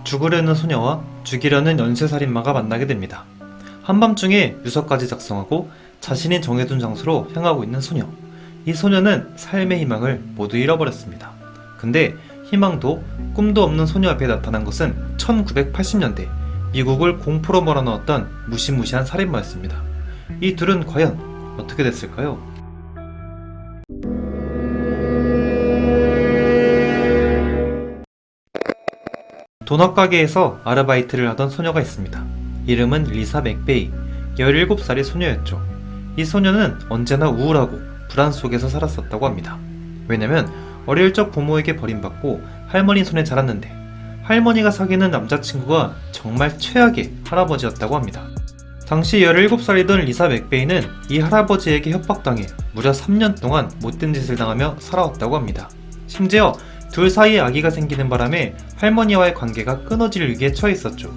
죽으려는 소녀와 죽이려는 연쇄살인마가 만나게 됩니다. 한밤중에 유서까지 작성하고 자신이 정해둔 장소로 향하고 있는 소녀. 이 소녀는 삶의 희망을 모두 잃어버렸습니다. 근데 희망도 꿈도 없는 소녀 앞에 나타난 것은 1980년대 미국을 공포로 몰아넣었던 무시무시한 살인마였습니다. 이 둘은 과연 어떻게 됐을까요? 도넛 가게에서 아르바이트를 하던 소녀가 있습니다. 이름은 리사 맥베이, 17살의 소녀였죠. 이 소녀는 언제나 우울하고 불안 속에서 살았었다고 합니다. 왜냐면 어릴 적 부모에게 버림받고 할머니 손에 자랐는데 할머니가 사귀는 남자친구가 정말 최악의 할아버지였다고 합니다. 당시 17살이던 리사 맥베이는 이 할아버지에게 협박당해 무려 3년 동안 못된 짓을 당하며 살아왔다고 합니다. 심지어 둘 사이에 아기가 생기는 바람에 할머니와의 관계가 끊어질 위기에 처해 있었죠.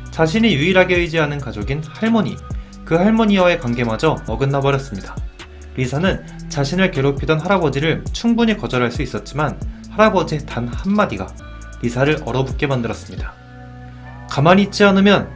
자신이 유일하게 의지하는 가족인 할머니, 그 할머니와의 관계마저 어긋나 버렸습니다. 리사는 자신을 괴롭히던 할아버지를 충분히 거절할 수 있었지만 할아버지의 단 한마디가 리사를 얼어붙게 만들었습니다. 가만히 있지 않으면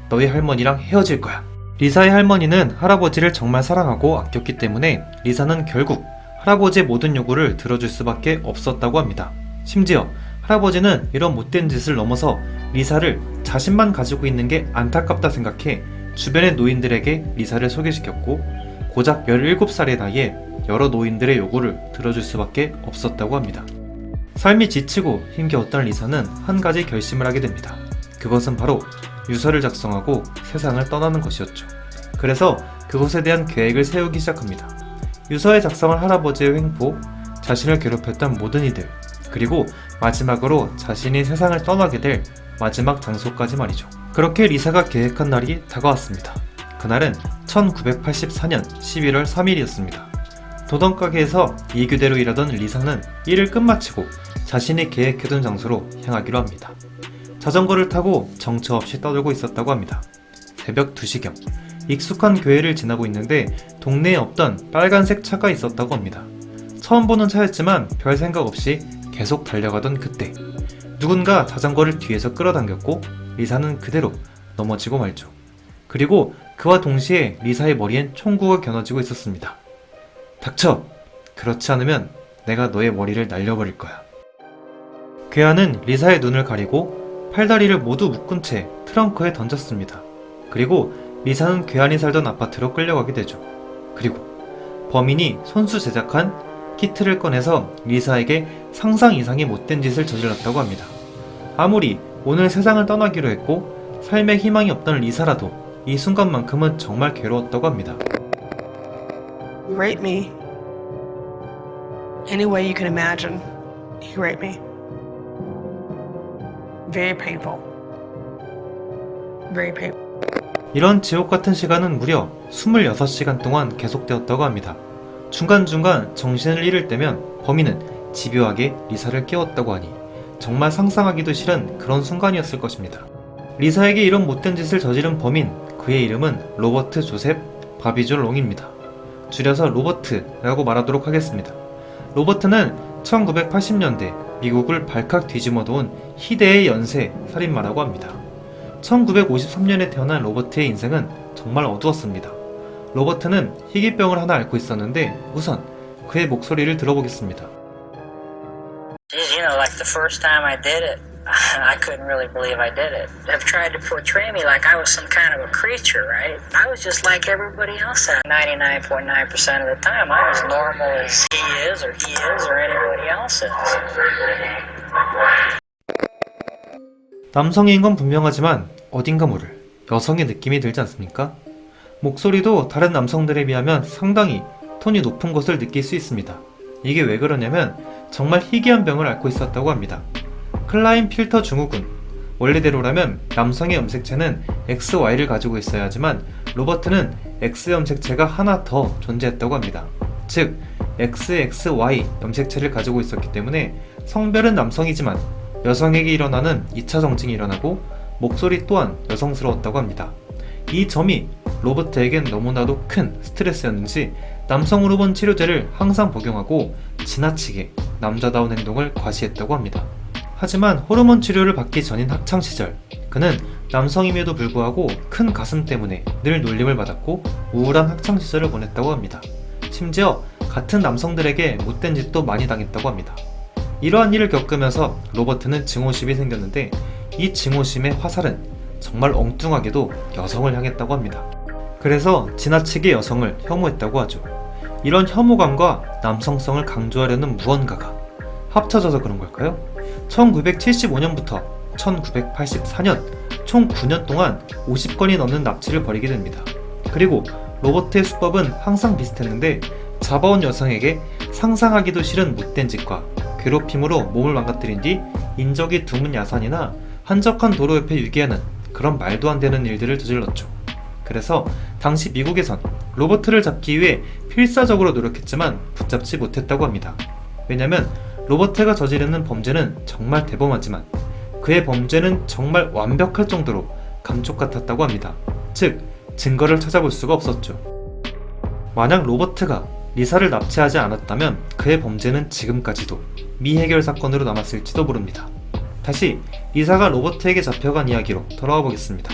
너희 할머니랑 헤어질 거야. 리사의 할머니는 할아버지를 정말 사랑하고 아꼈기 때문에 리사는 결국 할아버지의 모든 요구를 들어줄 수밖에 없었다고 합니다. 심지어 할아버지는 이런 못된 짓을 넘어서 리사를 자신만 가지고 있는 게 안타깝다 생각해 주변의 노인들에게 리사를 소개시켰고 고작 17살의 나이에 여러 노인들의 요구를 들어줄 수밖에 없었다고 합니다. 삶이 지치고 힘겨웠던 리사는 한 가지 결심을 하게 됩니다. 그것은 바로 유서를 작성하고 세상을 떠나는 것이었죠. 그래서 그것에 대한 계획을 세우기 시작합니다. 유서에 작성한 할아버지의 횡포, 자신을 괴롭혔던 모든 이들, 그리고 마지막으로 자신이 세상을 떠나게 될 마지막 장소까지 말이죠. 그렇게 리사가 계획한 날이 다가왔습니다. 그날은 1984년 11월 3일이었습니다. 도넛 가게에서 이규대로 일하던 리사는 일을 끝마치고 자신이 계획해둔 장소로 향하기로 합니다. 자전거를 타고 정처 없이 떠들고 있었다고 합니다. 새벽 2시경 익숙한 교회를 지나고 있는데 동네에 없던 빨간색 차가 있었다고 합니다. 처음 보는 차였지만 별 생각 없이 계속 달려가던 그때 누군가 자전거를 뒤에서 끌어당겼고 리사는 그대로 넘어지고 말죠. 그리고 그와 동시에 리사의 머리엔 총구가 겨눠지고 있었습니다. 닥쳐! 그렇지 않으면 내가 너의 머리를 날려버릴 거야. 괴한은 리사의 눈을 가리고 팔다리를 모두 묶은 채 트렁크에 던졌습니다. 그리고 리사는 괴한이 살던 아파트로 끌려가게 되죠. 그리고 범인이 손수 제작한 키트를 꺼내서 리사에게 상상 이상의 못된 짓을 저질렀다고 합니다. 아무리 오늘 세상을 떠나기로 했고 삶에 희망이 없던 리사라도 이 순간만큼은 정말 괴로웠다고 합니다. You raped me. Any way you can imagine, you raped me. Very painful. Very painful. 이런 지옥 같은 시간은 무려 26시간 동안 계속되었다고 합니다. 중간중간 정신을 잃을 때면 범인은 집요하게 리사를 깨웠다고 하니 정말 상상하기도 싫은 그런 순간이었을 것입니다. 리사에게 이런 못된 짓을 저지른 범인, 그의 이름은 로버트 조셉 바비졸 롱입니다. 줄여서 로버트라고 말하도록 하겠습니다. 로버트는 1980년대 미국을 발칵 뒤집어 놓은 희대의 연쇄 살인마라고 합니다. 1953년에 태어난 로버트의 인생은 정말 어두웠습니다. 로버트는 희귀병을 하나 앓고 있었는데 우선 그의 목소리를 들어보겠습니다. You know, like the first time I did it, I couldn't really believe I did it. They've tried to portray me like I was some kind of a creature, right? I was just like everybody else. 99.9% of the time, I'm as normal as he is or anybody else is. 남성인 건 분명하지만 어딘가 모를 여성의 느낌이 들지 않습니까? 목소리도 다른 남성들에 비하면 상당히 톤이 높은 것을 느낄 수 있습니다. 이게 왜 그러냐면 정말 희귀한 병을 앓고 있었다고 합니다. 클라인 필터 증후군. 원래대로라면 남성의 염색체는 XY를 가지고 있어야 하지만 로버트는 X 염색체가 하나 더 존재했다고 합니다. 즉 XXY 염색체를 가지고 있었기 때문에 성별은 남성이지만 여성에게 일어나는 2차 성징이 일어나고 목소리 또한 여성스러웠다고 합니다. 이 점이 로버트에겐 너무나도 큰 스트레스였는지 남성으로 본 치료제를 항상 복용하고 지나치게 남자다운 행동을 과시했다고 합니다. 하지만 호르몬 치료를 받기 전인 학창시절, 그는 남성임에도 불구하고 큰 가슴 때문에 늘 놀림을 받았고 우울한 학창시절을 보냈다고 합니다. 심지어 같은 남성들에게 못된 짓도 많이 당했다고 합니다. 이러한 일을 겪으면서 로버트는 증오심이 생겼는데 이 증오심의 화살은 정말 엉뚱하게도 여성을 향했다고 합니다. 그래서 지나치게 여성을 혐오했다고 하죠. 이런 혐오감과 남성성을 강조하려는 무언가가 합쳐져서 그런 걸까요? 1975년부터 1984년 총 9년 동안 50건이 넘는 납치를 벌이게 됩니다. 그리고 로버트의 수법은 항상 비슷했는데 잡아온 여성에게 상상하기도 싫은 못된 짓과 괴롭힘으로 몸을 망가뜨린 뒤 인적이 드문 야산이나 한적한 도로 옆에 유기하는 그런 말도 안 되는 일들을 저질렀죠. 그래서 당시 미국에선 로버트를 잡기 위해 필사적으로 노력했지만 붙잡지 못했다고 합니다. 왜냐면 로버트가 저지르는 범죄는 정말 대범하지만 그의 범죄는 정말 완벽할 정도로 감쪽 같았다고 합니다. 즉, 증거를 찾아볼 수가 없었죠. 만약 로버트가 리사를 납치하지 않았다면 그의 범죄는 지금까지도 미해결 사건으로 남았을지도 모릅니다. 다시 리사가 로버트에게 잡혀간 이야기로 돌아와 보겠습니다.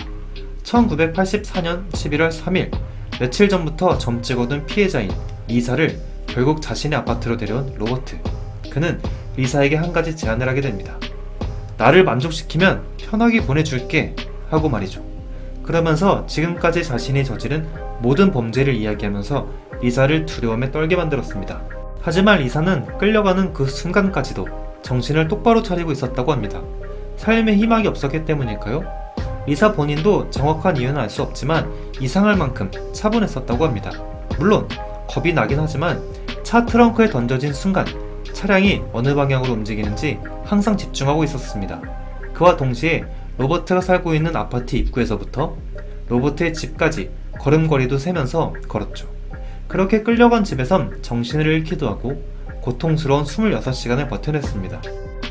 1984년 11월 3일, 며칠 전부터 점찍 얻은 피해자인 리사를 결국 자신의 아파트로 데려온 로버트. 그는 리사에게 한 가지 제안을 하게 됩니다. 나를 만족시키면 편하게 보내줄게 하고 말이죠. 그러면서 지금까지 자신이 저지른 모든 범죄를 이야기하면서 리사를 두려움에 떨게 만들었습니다. 하지만 리사는 끌려가는 그 순간까지도 정신을 똑바로 차리고 있었다고 합니다. 삶에 희망이 없었기 때문일까요? 리사 본인도 정확한 이유는 알 수 없지만 이상할 만큼 차분했었다고 합니다. 물론 겁이 나긴 하지만 차 트렁크에 던져진 순간 차량이 어느 방향으로 움직이는지 항상 집중하고 있었습니다. 그와 동시에 로버트가 살고 있는 아파트 입구에서부터 로버트의 집까지 걸음걸이도 세면서 걸었죠. 그렇게 끌려간 집에선 정신을 잃기도 하고 고통스러운 26시간을 버텨냈습니다.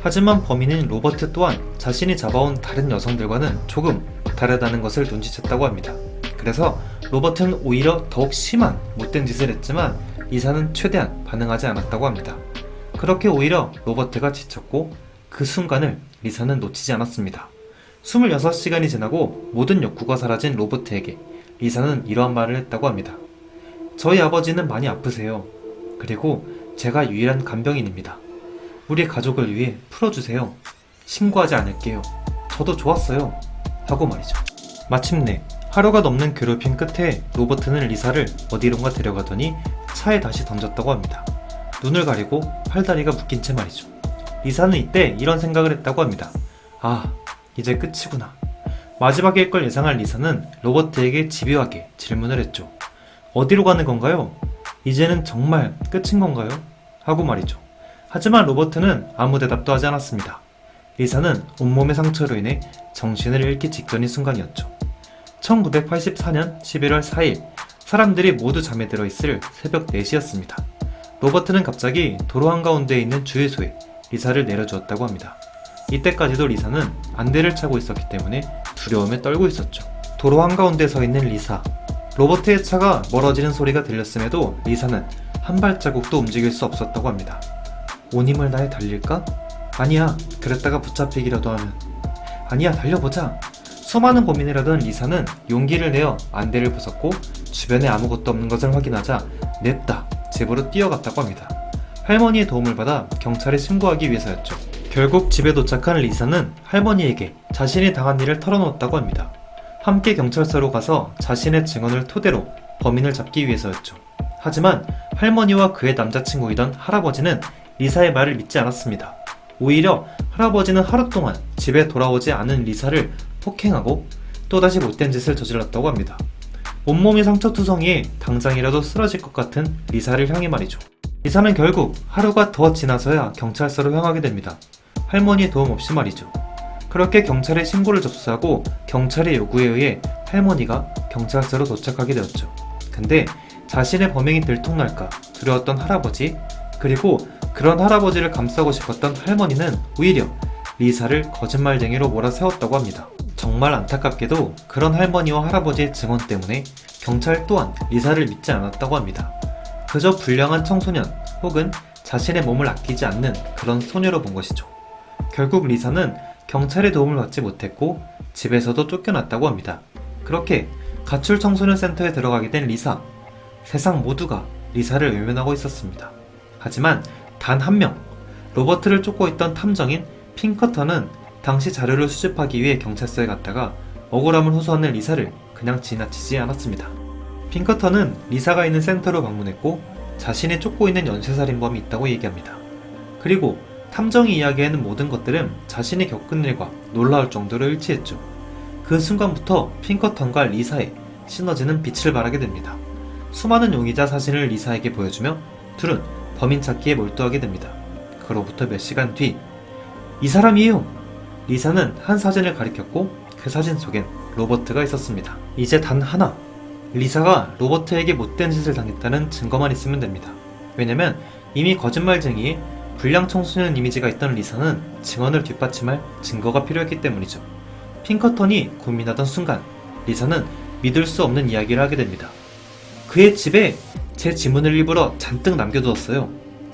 하지만 범인인 로버트 또한 자신이 잡아온 다른 여성들과는 조금 다르다는 것을 눈치챘다고 합니다. 그래서 로버트는 오히려 더욱 심한 못된 짓을 했지만 리사는 최대한 반응하지 않았다고 합니다. 그렇게 오히려 로버트가 지쳤고 그 순간을 리사는 놓치지 않았습니다. 26시간이 지나고 모든 욕구가 사라진 로버트에게 리사는 이러한 말을 했다고 합니다. 저희 아버지는 많이 아프세요. 그리고 제가 유일한 간병인입니다. 우리 가족을 위해 풀어주세요. 신고하지 않을게요. 저도 좋았어요. 하고 말이죠. 마침내 하루가 넘는 괴롭힘 끝에 로버트는 리사를 어디론가 데려가더니 차에 다시 던졌다고 합니다. 눈을 가리고 팔다리가 묶인 채 말이죠. 리사는 이때 이런 생각을 했다고 합니다. 아, 이제 끝이구나. 마지막일 걸 예상한 리사는 로버트에게 집요하게 질문을 했죠. 어디로 가는 건가요? 이제는 정말 끝인 건가요? 하고 말이죠. 하지만 로버트는 아무 대답도 하지 않았습니다. 리사는 온몸의 상처로 인해 정신을 잃기 직전인 순간이었죠. 1984년 11월 4일, 사람들이 모두 잠에 들어 있을 새벽 4시였습니다. 로버트는 갑자기 도로 한가운데에 있는 주유소에 리사를 내려주었다고 합니다. 이때까지도 리사는 안대를 차고 있었기 때문에 두려움에 떨고 있었죠. 도로 한가운데 서 있는 리사. 로버트의 차가 멀어지는 소리가 들렸음에도 리사는 한 발자국도 움직일 수 없었다고 합니다. 온 힘을 다해 달릴까? 아니야, 그랬다가 붙잡히기라도 하면. 아니야, 달려보자. 수많은 고민을 하던 리사는 용기를 내어 안대를 벗었고 주변에 아무것도 없는 것을 확인하자 냅다 집으로 뛰어갔다고 합니다. 할머니의 도움을 받아 경찰에 신고하기 위해서였죠. 결국 집에 도착한 리사는 할머니에게 자신이 당한 일을 털어놓았다고 합니다. 함께 경찰서로 가서 자신의 증언을 토대로 범인을 잡기 위해서였죠. 하지만 할머니와 그의 남자친구이던 할아버지는 리사의 말을 믿지 않았습니다. 오히려 할아버지는 하루 동안 집에 돌아오지 않은 리사를 폭행하고 또다시 못된 짓을 저질렀다고 합니다. 온몸이 상처투성이에 당장이라도 쓰러질 것 같은 리사를 향해 말이죠. 리사는 결국 하루가 더 지나서야 경찰서로 향하게 됩니다. 할머니의 도움 없이 말이죠. 그렇게 경찰에 신고를 접수하고 경찰의 요구에 의해 할머니가 경찰서로 도착하게 되었죠. 근데 자신의 범행이 들통날까 두려웠던 할아버지, 그리고 그런 할아버지를 감싸고 싶었던 할머니는 오히려 리사를 거짓말쟁이로 몰아세웠다고 합니다. 정말 안타깝게도 그런 할머니와 할아버지의 증언 때문에 경찰 또한 리사를 믿지 않았다고 합니다. 그저 불량한 청소년 혹은 자신의 몸을 아끼지 않는 그런 소녀로 본 것이죠. 결국 리사는 경찰의 도움을 받지 못했고 집에서도 쫓겨났다고 합니다. 그렇게 가출 청소년 센터에 들어가게 된 리사. 세상 모두가 리사를 외면하고 있었습니다. 하지만 단 한 명, 로버트를 쫓고 있던 탐정인 핑커턴은 당시 자료를 수집하기 위해 경찰서에 갔다가 억울함을 호소하는 리사를 그냥 지나치지 않았습니다. 핑커턴은 리사가 있는 센터로 방문했고 자신이 쫓고 있는 연쇄살인범이 있다고 얘기합니다. 그리고 탐정이 이야기하는 모든 것들은 자신이 겪은 일과 놀라울 정도로 일치했죠. 그 순간부터 핑커턴과 리사의 시너지는 빛을 발하게 됩니다. 수많은 용의자 사진을 리사에게 보여주며 둘은 범인 찾기에 몰두하게 됩니다. 그로부터 몇 시간 뒤, 이 사람이에요! 리사는 한 사진을 가리켰고 그 사진 속엔 로버트가 있었습니다. 이제 단 하나, 리사가 로버트에게 못된 짓을 당했다는 증거만 있으면 됩니다. 왜냐면 이미 거짓말쟁이의 불량 청소년 이미지가 있던 리사는 증언을 뒷받침할 증거가 필요했기 때문이죠. 핑커턴이 고민하던 순간 리사는 믿을 수 없는 이야기를 하게 됩니다. 그의 집에 제 지문을 일부러 잔뜩 남겨두었어요.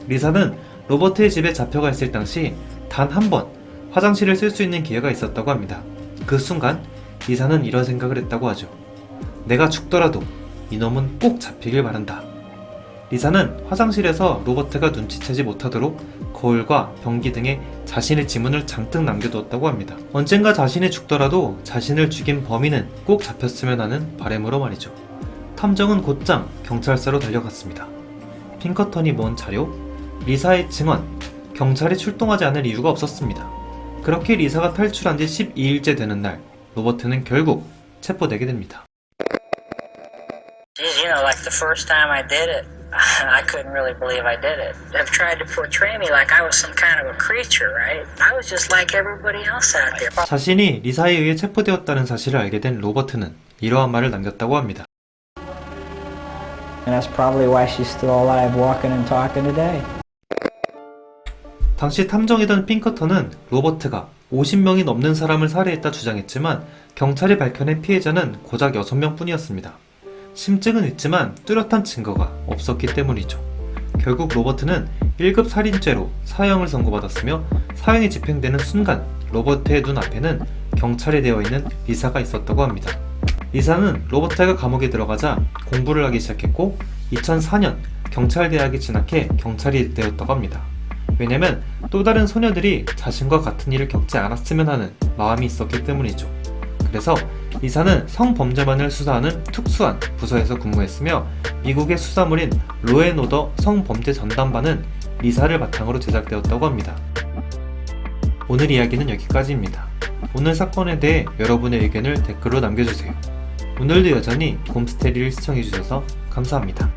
리사는 로버트의 집에 잡혀가 있을 당시 단 한 번 화장실을 쓸 수 있는 기회가 있었다고 합니다. 그 순간 리사는 이런 생각을 했다고 하죠. 내가 죽더라도 이놈은 꼭 잡히길 바란다. 리사는 화장실에서 로버트가 눈치채지 못하도록 거울과 변기 등에 자신의 지문을 잔뜩 남겨두었다고 합니다. 언젠가 자신이 죽더라도 자신을 죽인 범인은 꼭 잡혔으면 하는 바람으로 말이죠. 탐정은 곧장 경찰서로 달려갔습니다. 핑커턴이 모은 자료, 리사의 증언, 경찰이 출동하지 않을 이유가 없었습니다. 그렇게 리사가 탈출한 지 12일째 되는 날, 로버트는 결국 체포되게 됩니다. You know, like the first time I did it, I couldn't really believe I did it. They've tried to portray me like I was some kind of a creature, right? I was just like everybody else out there. 자신이 리사에 의해 체포되었다는 사실을 알게 된 로버트는 이러한 말을 남겼다고 합니다. And that's probably why she's still alive, walking and talking today. 당시 탐정이던 핑커턴은 로버트가 50명이 넘는 사람을 살해했다 주장했지만 경찰이 밝혀낸 피해자는 고작 6명 뿐이었습니다. 심증은 있지만 뚜렷한 증거가 없었기 때문이죠. 결국 로버트는 1급 살인죄로 사형을 선고받았으며 사형이 집행되는 순간 로버트의 눈앞에는 경찰에 되어 있는 리사가 있었다고 합니다. 리사는 로버트가 감옥에 들어가자 공부를 하기 시작했고 2004년 경찰대학에 진학해 경찰이 되었다고 합니다. 왜냐면 또 다른 소녀들이 자신과 같은 일을 겪지 않았으면 하는 마음이 있었기 때문이죠. 그래서 리사는 성범죄만을 수사하는 특수한 부서에서 근무했으며 미국의 수사물인 로앤오더 성범죄 전담반은 리사를 바탕으로 제작되었다고 합니다. 오늘 이야기는 여기까지입니다. 오늘 사건에 대해 여러분의 의견을 댓글로 남겨주세요. 오늘도 여전히 곰스테리를 시청해주셔서 감사합니다.